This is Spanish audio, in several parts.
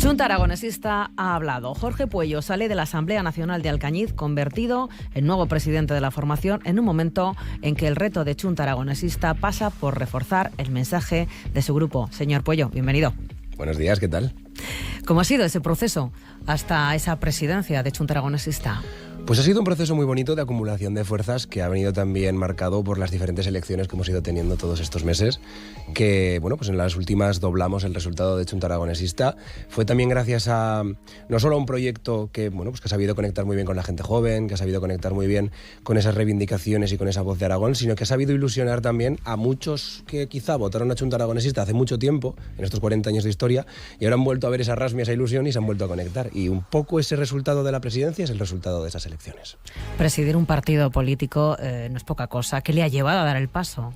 Chunta Aragonesista ha hablado. Jorge Puello sale de la Asamblea Nacional de Alcañiz, convertido en nuevo presidente de la formación, en un momento en que el reto de Chunta Aragonesista pasa por reforzar el mensaje de su grupo. Señor Puello, bienvenido. Buenos días, ¿qué tal? ¿Cómo ha sido ese proceso hasta esa presidencia de Chunta Aragonesista? Pues ha sido un proceso muy bonito de acumulación de fuerzas que ha venido también marcado por las diferentes elecciones que hemos ido teniendo todos estos meses, que bueno, pues en las últimas doblamos el resultado de Chunta Aragonesista. Fue también gracias a no solo a un proyecto que bueno, pues que ha sabido conectar muy bien con la gente joven, que ha sabido conectar muy bien con esas reivindicaciones y con esa voz de Aragón, sino que ha sabido ilusionar también a muchos que quizá votaron a Chunta Aragonesista hace mucho tiempo, en estos 40 años de historia, y ahora han vuelto a ver esa rasmia, esa ilusión y se han vuelto a conectar. Y un poco ese resultado de la presidencia es el resultado de esas elecciones. Presidir un partido político no es poca cosa. ¿Qué le ha llevado a dar el paso?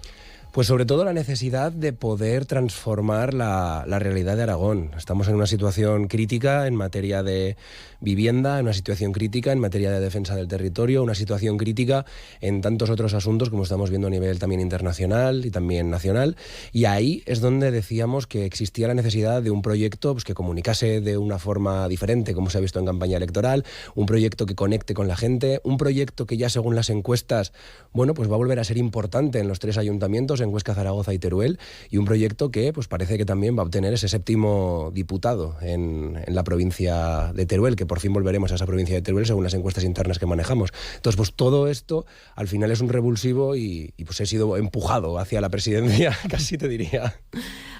Pues sobre todo la necesidad de poder transformar la realidad de Aragón. Estamos en una situación crítica en materia de vivienda, en una situación crítica en materia de defensa del territorio, una situación crítica en tantos otros asuntos como estamos viendo a nivel también internacional y también nacional. Y ahí es donde decíamos que existía la necesidad de un proyecto pues, que comunicase de una forma diferente, como se ha visto en campaña electoral, un proyecto que conecte con la gente, un proyecto que ya según las encuestas, bueno, pues va a volver a ser importante en los 3 ayuntamientos, en Huesca, Zaragoza y Teruel, y un proyecto que pues parece que también va a obtener ese 7º diputado en la provincia de Teruel, que por fin volveremos a esa provincia de Teruel según las encuestas internas que manejamos. Entonces, pues todo esto al final es un revulsivo y pues he sido empujado hacia la presidencia, casi te diría.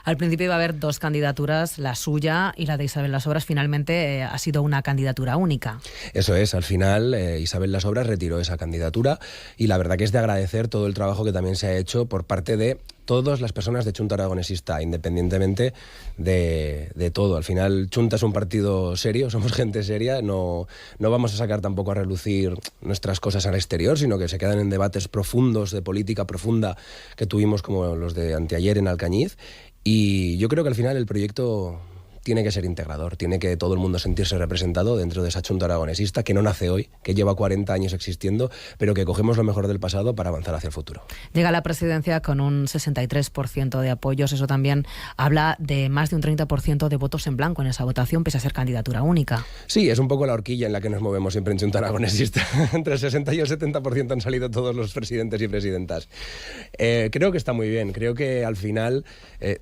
Al principio iba a haber 2 candidaturas, la suya y la de Isabel Lasobras. Finalmente ha sido una candidatura única. Eso es, al final Isabel Lasobras retiró esa candidatura y la verdad que es de agradecer todo el trabajo que también se ha hecho por parte de todas las personas de Chunta Aragonesista, independientemente de todo. Al final, Chunta es un partido serio, somos gente seria, no vamos a sacar tampoco a relucir nuestras cosas al exterior, sino que se quedan en debates profundos, de política profunda, que tuvimos como los de anteayer en Alcañiz. Y yo creo que al final el proyecto tiene que ser integrador, tiene que todo el mundo sentirse representado dentro de esa Chunta Aragonesista que no nace hoy, que lleva 40 años existiendo, pero que cogemos lo mejor del pasado para avanzar hacia el futuro. Llega a la presidencia con un 63% de apoyos, eso también habla de más de un 30% de votos en blanco en esa votación, pese a ser candidatura única. Sí, es un poco la horquilla en la que nos movemos siempre en Chunta Aragonesista. Entre el 60 y el 70% han salido todos los presidentes y presidentas. Creo que está muy bien, creo que al final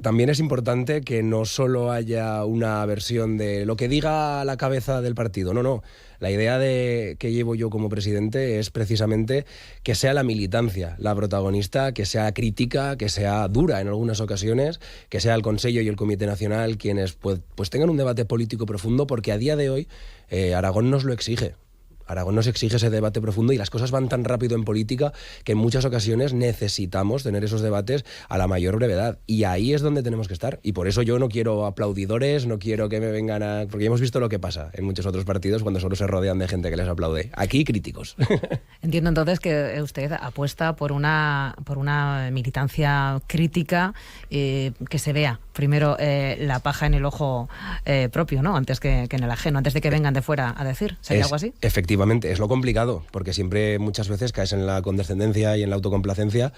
también es importante que no solo haya una versión de lo que diga la cabeza del partido. No. La idea que llevo yo como presidente es precisamente que sea la militancia la protagonista, que sea crítica, que sea dura en algunas ocasiones, que sea el Consejo y el Comité Nacional quienes pues tengan un debate político profundo, porque a día de hoy Aragón nos lo exige. Aragón nos exige ese debate profundo y las cosas van tan rápido en política que en muchas ocasiones necesitamos tener esos debates a la mayor brevedad. Y ahí es donde tenemos que estar. Y por eso yo no quiero aplaudidores, no quiero que me vengan a... Porque ya hemos visto lo que pasa en muchos otros partidos cuando solo se rodean de gente que les aplaude. Aquí, críticos. Entiendo entonces que usted apuesta por una militancia crítica, que se vea primero la paja en el ojo propio, ¿no? Antes que en el ajeno, antes de que vengan de fuera a decir. ¿Sería algo así? Efectivamente, es lo complicado, porque siempre muchas veces caes en la condescendencia y en la autocomplacencia,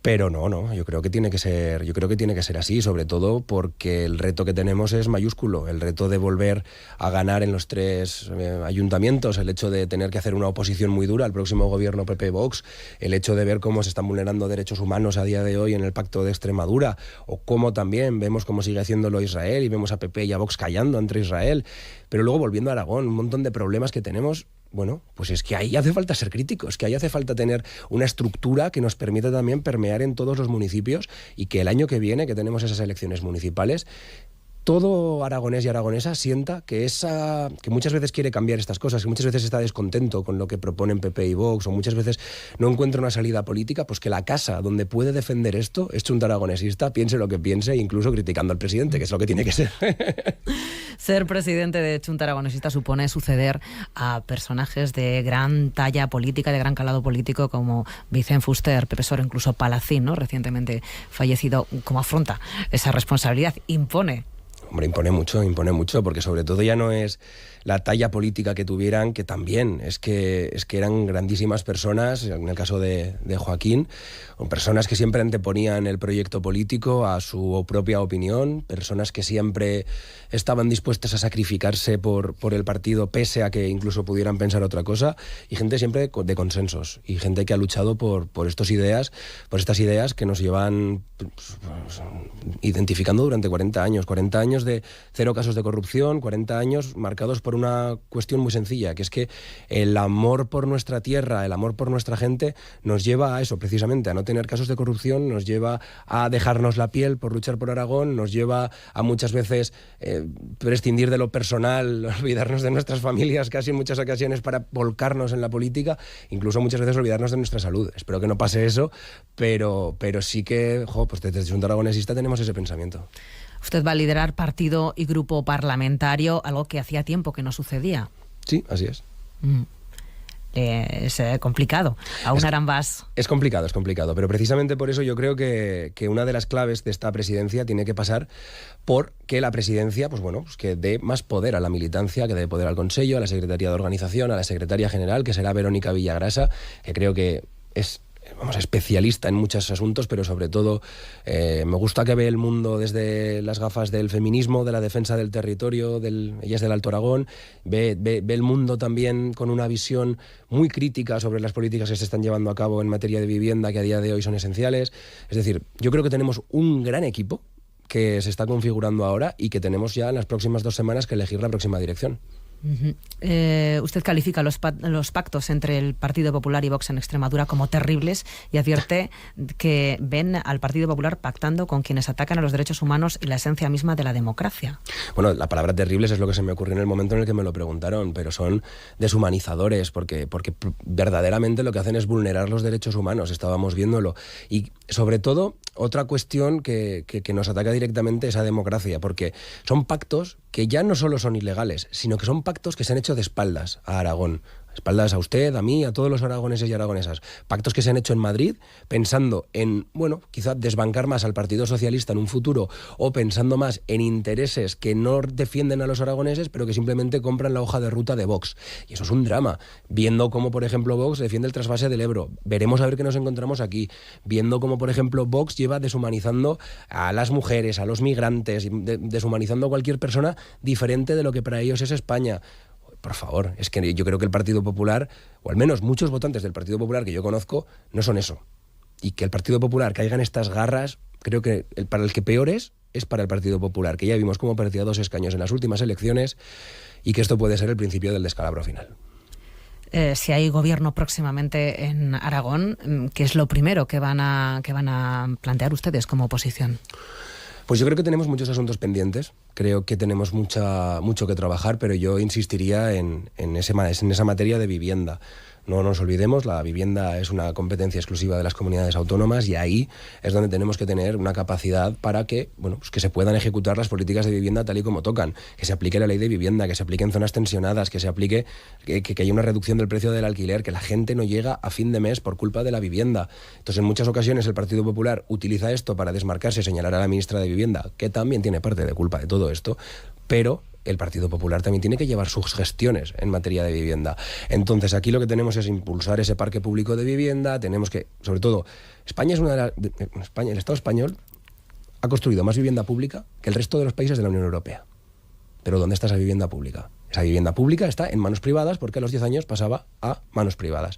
pero no, yo creo que tiene que ser así, sobre todo porque el reto que tenemos es mayúsculo, el reto de volver a ganar en los 3 ayuntamientos, el hecho de tener que hacer una oposición muy dura al próximo gobierno PP-Vox, el hecho de ver cómo se están vulnerando derechos humanos a día de hoy en el Pacto de Extremadura, o cómo también vemos cómo sigue haciéndolo Israel y vemos a PP y a Vox callando ante Israel, pero luego volviendo a Aragón, un montón de problemas que tenemos. Bueno, pues es que ahí hace falta ser críticos, que ahí hace falta tener una estructura que nos permita también permear en todos los municipios y que el año que viene, que tenemos esas elecciones municipales, todo aragonés y aragonesa sienta que muchas veces quiere cambiar estas cosas, que muchas veces está descontento con lo que proponen PP y Vox, o muchas veces no encuentra una salida política, pues que la casa donde puede defender esto es Chunta Aragonesista, piense lo que piense, incluso criticando al presidente, que es lo que tiene que ser. Ser presidente de Chunta Aragonesista supone suceder a personajes de gran talla política, de gran calado político, como Vicent Fuster, Pepe Soro, incluso Palacín, ¿no? Recientemente fallecido. ¿Cómo afronta esa responsabilidad? Impone Hombre, impone mucho, porque sobre todo ya no es la talla política que tuvieran, que también es que eran grandísimas personas, en el caso de Joaquín, personas que siempre anteponían el proyecto político a su propia opinión, personas que siempre estaban dispuestas a sacrificarse por el partido, pese a que incluso pudieran pensar otra cosa, y gente siempre de consensos, y gente que ha luchado por estas ideas que nos llevan identificando durante 40 años de cero casos de corrupción, 40 años marcados por una cuestión muy sencilla, que es que el amor por nuestra tierra, el amor por nuestra gente, nos lleva a eso, precisamente, a no tener casos de corrupción, nos lleva a dejarnos la piel por luchar por Aragón, nos lleva a muchas veces prescindir de lo personal, olvidarnos de nuestras familias casi en muchas ocasiones para volcarnos en la política, incluso muchas veces olvidarnos de nuestra salud. Espero que no pase eso, pero sí que, pues desde Junta Aragonesista tenemos ese pensamiento. Usted va a liderar partido y grupo parlamentario, algo que hacía tiempo que no sucedía. Sí, así es. Es complicado. Es complicado, pero precisamente por eso yo creo que una de las claves de esta presidencia tiene que pasar por que la presidencia, pues que dé más poder a la militancia, que dé poder al Consello, a la Secretaría de Organización, a la Secretaria General, que será Verónica Villagrasa, que creo que es especialista en muchos asuntos, pero sobre todo me gusta que ve el mundo desde las gafas del feminismo, de la defensa del territorio, ella es del Alto Aragón, ve el mundo también con una visión muy crítica sobre las políticas que se están llevando a cabo en materia de vivienda, que a día de hoy son esenciales. Es decir, yo creo que tenemos un gran equipo que se está configurando ahora y que tenemos ya en las próximas 2 semanas que elegir la próxima dirección. Usted califica los pactos entre el Partido Popular y Vox en Extremadura como terribles y advierte que ven al Partido Popular pactando con quienes atacan a los derechos humanos y la esencia misma de la democracia. Bueno, la palabra terribles es lo que se me ocurrió en el momento en el que me lo preguntaron, pero son deshumanizadores porque verdaderamente lo que hacen es vulnerar los derechos humanos, estábamos viéndolo. Y sobre todo, otra cuestión que nos ataca directamente es a democracia, porque son pactos que ya no solo son ilegales, sino que son pactos que se han hecho de espaldas a Aragón. Espaldas a usted, a mí, a todos los aragoneses y aragonesas. Pactos que se han hecho en Madrid pensando en, quizá desbancar más al Partido Socialista en un futuro o pensando más en intereses que no defienden a los aragoneses, pero que simplemente compran la hoja de ruta de Vox. Y eso es un drama. Viendo cómo, por ejemplo, Vox defiende el trasvase del Ebro. Veremos a ver qué nos encontramos aquí. Viendo cómo, por ejemplo, Vox lleva deshumanizando a las mujeres, a los migrantes, deshumanizando a cualquier persona diferente de lo que para ellos es España. Por favor, es que yo creo que el Partido Popular, o al menos muchos votantes del Partido Popular que yo conozco, no son eso. Y que el Partido Popular caiga en estas garras, creo que para el que peor es para el Partido Popular, que ya vimos cómo perdía 2 escaños en las últimas elecciones y que esto puede ser el principio del descalabro final. Si hay gobierno próximamente en Aragón, ¿qué es lo primero que van a plantear ustedes como oposición? Pues yo creo que tenemos muchos asuntos pendientes, creo que tenemos mucho que trabajar, pero yo insistiría en esa materia de vivienda. No nos olvidemos, la vivienda es una competencia exclusiva de las comunidades autónomas y ahí es donde tenemos que tener una capacidad para que, que se puedan ejecutar las políticas de vivienda tal y como tocan, que se aplique la ley de vivienda, que se aplique en zonas tensionadas, que se aplique que haya una reducción del precio del alquiler, que la gente no llega a fin de mes por culpa de la vivienda. Entonces, en muchas ocasiones el Partido Popular utiliza esto para desmarcarse y señalar a la ministra de Vivienda, que también tiene parte de culpa de todo esto, pero el Partido Popular también tiene que llevar sus gestiones en materia de vivienda. Entonces, aquí lo que tenemos es impulsar ese parque público de vivienda. Tenemos que, sobre todo, España es el Estado español ha construido más vivienda pública que el resto de los países de la Unión Europea. Pero ¿dónde está esa vivienda pública? Esa vivienda pública está en manos privadas porque a los 10 años pasaba a manos privadas.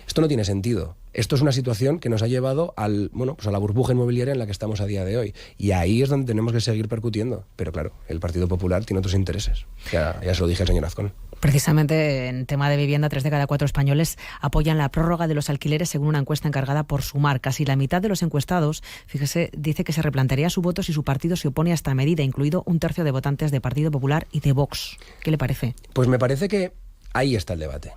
Esto no tiene sentido. Esto es una situación que nos ha llevado a la burbuja inmobiliaria en la que estamos a día de hoy. Y ahí es donde tenemos que seguir percutiendo. Pero claro, el Partido Popular tiene otros intereses. Ya se lo dije al señor Azcón. Precisamente en tema de vivienda, 3 de cada 4 españoles apoyan la prórroga de los alquileres según una encuesta encargada por Sumar. Casi la mitad de los encuestados, fíjese, dice que se replantearía su voto si su partido se opone a esta medida, incluido 1/3 de votantes de Partido Popular y de Vox. ¿Qué le parece? Pues me parece que ahí está el debate.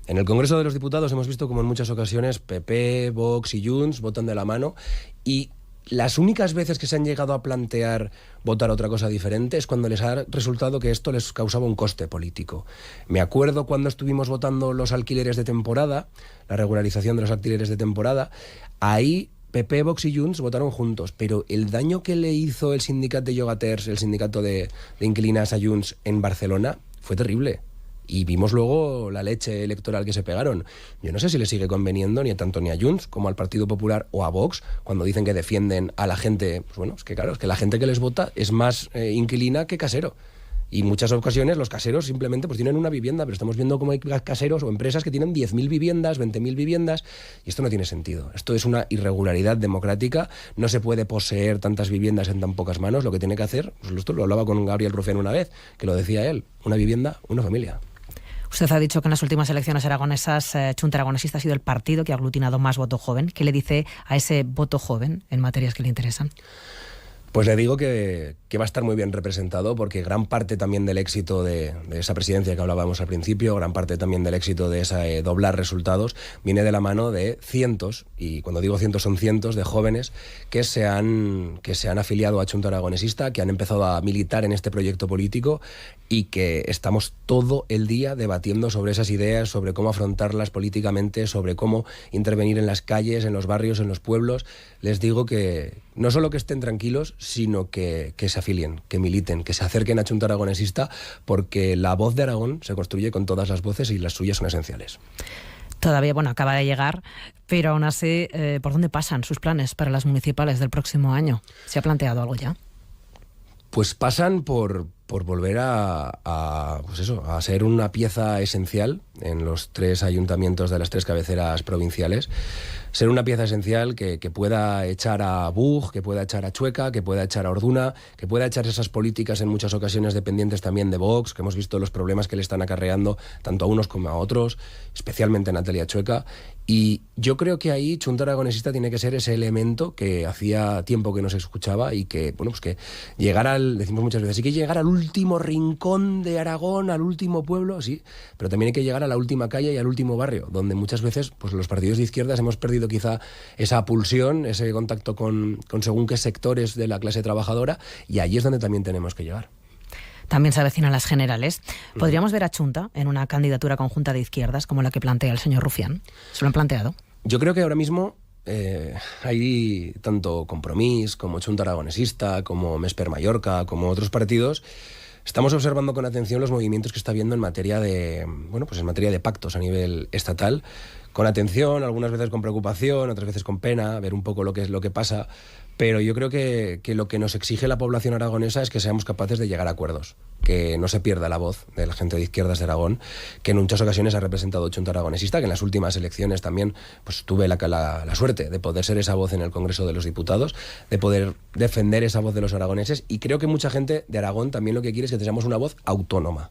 En el Congreso de los Diputados hemos visto como en muchas ocasiones PP, Vox y Junts votan de la mano y las únicas veces que se han llegado a plantear votar otra cosa diferente es cuando les ha resultado que esto les causaba un coste político. Me acuerdo cuando estuvimos votando los alquileres de temporada, la regularización de los alquileres de temporada, ahí PP, Vox y Junts votaron juntos, pero el daño que le hizo el sindicato de Llogaters, el sindicato de inquilinas a Junts en Barcelona, fue terrible. Y vimos luego la leche electoral que se pegaron. Yo no sé si le sigue conveniendo ni tanto ni a Junts como al Partido Popular o a Vox cuando dicen que defienden a la gente. Pues bueno, es que claro, es que la gente que les vota es más inquilina que casero. Y en muchas ocasiones los caseros simplemente pues tienen una vivienda, pero estamos viendo cómo hay caseros o empresas que tienen 10.000 viviendas, 20.000 viviendas, y esto no tiene sentido. Esto es una irregularidad democrática, no se puede poseer tantas viviendas en tan pocas manos. Lo que tiene que hacer, pues esto lo hablaba con Gabriel Rufián una vez, que lo decía él, una vivienda, una familia. Usted ha dicho que en las últimas elecciones aragonesas, Chunta Aragonesista ha sido el partido que ha aglutinado más voto joven. ¿Qué le dice a ese voto joven en materias que le interesan? Pues le digo que va a estar muy bien representado, porque gran parte también del éxito de esa presidencia que hablábamos al principio, gran parte también del éxito de esa doblar resultados, viene de la mano de cientos, y cuando digo cientos son cientos, de jóvenes que se han afiliado a Chunta Aragonesista, que han empezado a militar en este proyecto político y que estamos todo el día debatiendo sobre esas ideas, sobre cómo afrontarlas políticamente, sobre cómo intervenir en las calles, en los barrios, en los pueblos. Les digo que no solo que estén tranquilos, sino que se afilien, que militen, que se acerquen a Chunta Aragonesista, porque la voz de Aragón se construye con todas las voces y las suyas son esenciales. Todavía, acaba de llegar, pero aún así, ¿por dónde pasan sus planes para las municipales del próximo año? ¿Se ha planteado algo ya? Pues pasan por volver a ser una pieza esencial en los 3 ayuntamientos de las 3 cabeceras provinciales. Ser una pieza esencial que pueda echar a Bug, que pueda echar a Chueca, que pueda echar a Orduna, que pueda echar esas políticas en muchas ocasiones dependientes también de Vox, que hemos visto los problemas que le están acarreando tanto a unos como a otros, especialmente a Natalia Chueca. Y yo creo que ahí Chunta Aragonesista tiene que ser ese elemento que hacía tiempo que no se escuchaba y que, que llegara decimos muchas veces, sí que llegar al último rincón de Aragón, al último pueblo, sí, pero también hay que llegar a la última calle y al último barrio, donde muchas veces pues los partidos de izquierdas hemos perdido quizá esa pulsión, ese contacto con según qué sectores de la clase trabajadora, y allí es donde también tenemos que llegar. También se avecinan las generales. ¿Podríamos ver a Chunta en una candidatura conjunta de izquierdas como la que plantea el señor Rufián? ¿Se lo han planteado? Yo creo que ahora mismo hay tanto Compromís como Chunta Aragonesista, como Mesper Mallorca, como otros partidos. Estamos observando con atención los movimientos que está habiendo en materia de pactos a nivel estatal. Con atención, algunas veces con preocupación, otras veces con pena, ver un poco lo que pasa. Pero yo creo que lo que nos exige la población aragonesa es que seamos capaces de llegar a acuerdos, que no se pierda la voz de la gente de izquierdas de Aragón, que en muchas ocasiones ha representado Chunta Aragonesista, que en las últimas elecciones también pues tuve la suerte de poder ser esa voz en el Congreso de los Diputados, de poder defender esa voz de los aragoneses, y creo que mucha gente de Aragón también lo que quiere es que tengamos una voz autónoma.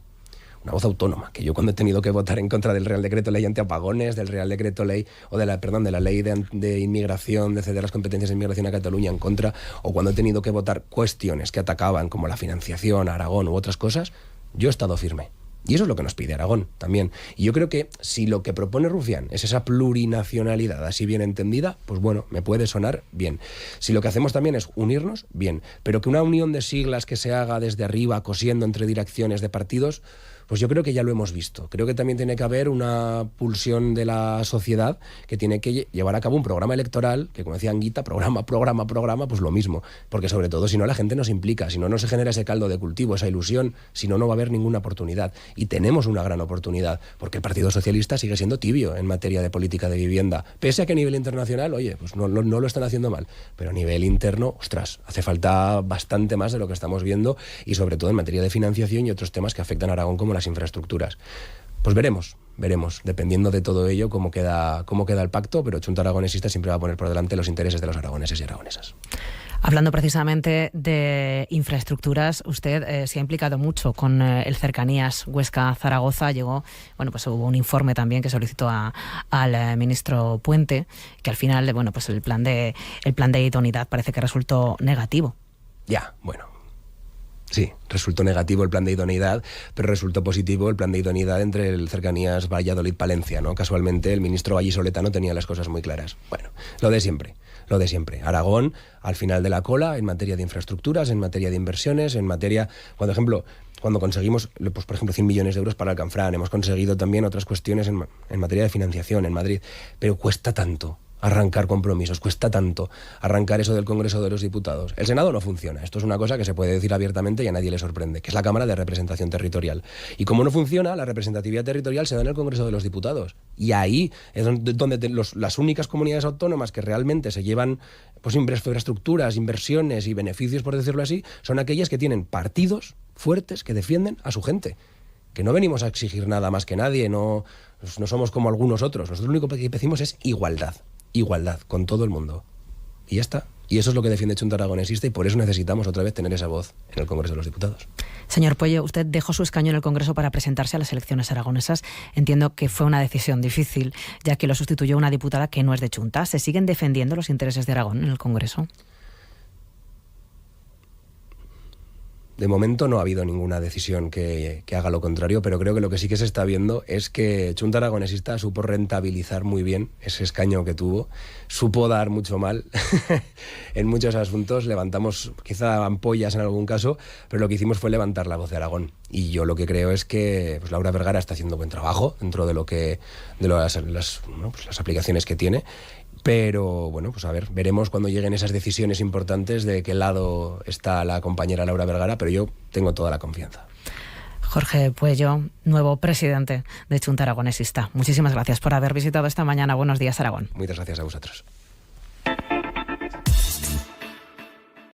Una voz autónoma, que yo cuando he tenido que votar en contra del Real Decreto Ley antiapagones, del Real Decreto Ley, o de la Ley de Inmigración, de ceder las competencias de inmigración a Cataluña en contra, o cuando he tenido que votar cuestiones que atacaban como la financiación a Aragón u otras cosas, yo he estado firme. Y eso es lo que nos pide Aragón también. Y yo creo que si lo que propone Rufián es esa plurinacionalidad así bien entendida, pues bueno, me puede sonar bien. Si lo que hacemos también es unirnos, bien. Pero que una unión de siglas que se haga desde arriba, cosiendo entre direcciones de partidos, pues yo creo que ya lo hemos visto. Creo que también tiene que haber una pulsión de la sociedad que tiene que llevar a cabo un programa electoral, que como decía Anguita, programa, pues lo mismo. Porque sobre todo, si no, la gente no se implica, si no, no se genera ese caldo de cultivo, esa ilusión, si no, no va a haber ninguna oportunidad. Y tenemos una gran oportunidad, porque el Partido Socialista sigue siendo tibio en materia de política de vivienda. Pese a que a nivel internacional, oye, pues no lo están haciendo mal. Pero a nivel interno, ostras, hace falta bastante más de lo que estamos viendo, y sobre todo en materia de financiación y otros temas que afectan a Aragón, como las infraestructuras. Pues veremos, dependiendo de todo ello, cómo queda el pacto, pero Chunta Aragonesista siempre va a poner por delante los intereses de los aragoneses y aragonesas. Hablando precisamente de infraestructuras, usted se ha implicado mucho con el Cercanías Huesca-Zaragoza. Hubo un informe también que solicitó al ministro Puente, que al final, el plan de idoneidad parece que resultó negativo. Sí, resultó negativo el plan de idoneidad, pero resultó positivo el plan de idoneidad entre el Cercanías Valladolid-Palencia, ¿no? Casualmente el ministro vallisoletano tenía las cosas muy claras. Bueno, lo de siempre. Aragón, al final de la cola, en materia de infraestructuras, en materia de inversiones, en materia, cuando conseguimos, pues, por ejemplo, 100 millones de euros para el Canfrán, hemos conseguido también otras cuestiones en materia de financiación en Madrid, pero cuesta tanto arrancar compromisos, cuesta tanto arrancar eso del Congreso de los Diputados. El Senado no funciona, esto es una cosa que se puede decir abiertamente y a nadie le sorprende, que es la Cámara de Representación Territorial. Y como no funciona, la representatividad territorial se da en el Congreso de los Diputados. Y ahí es donde las únicas comunidades autónomas que realmente se llevan pues infraestructuras, inversiones y beneficios, por decirlo así, son aquellas que tienen partidos fuertes que defienden a su gente. Que no venimos a exigir nada más que nadie, no somos como algunos otros. Nosotros lo único que pedimos es igualdad con todo el mundo. Y ya está. Y eso es lo que defiende Chunta Aragonesista y por eso necesitamos otra vez tener esa voz en el Congreso de los Diputados. Señor Pueyo, usted dejó su escaño en el Congreso para presentarse a las elecciones aragonesas. Entiendo que fue una decisión difícil, ya que lo sustituyó una diputada que no es de Chunta. ¿Se siguen defendiendo los intereses de Aragón en el Congreso? De momento no ha habido ninguna decisión que haga lo contrario, pero creo que lo que sí que se está viendo es que Chunta Aragonesista supo rentabilizar muy bien ese escaño que tuvo, supo dar mucho mal en muchos asuntos, levantamos quizá ampollas en algún caso, pero lo que hicimos fue levantar la voz de Aragón. Y yo lo que creo es que pues, Laura Vergara está haciendo buen trabajo dentro de las aplicaciones que tiene. Pero bueno, pues a ver, veremos cuando lleguen esas decisiones importantes de qué lado está la compañera Laura Vergara, pero yo tengo toda la confianza. Jorge Pueyo, nuevo presidente de Chunta Aragonesista. Muchísimas gracias por haber visitado esta mañana. Buenos días, Aragón. Muchas gracias a vosotros.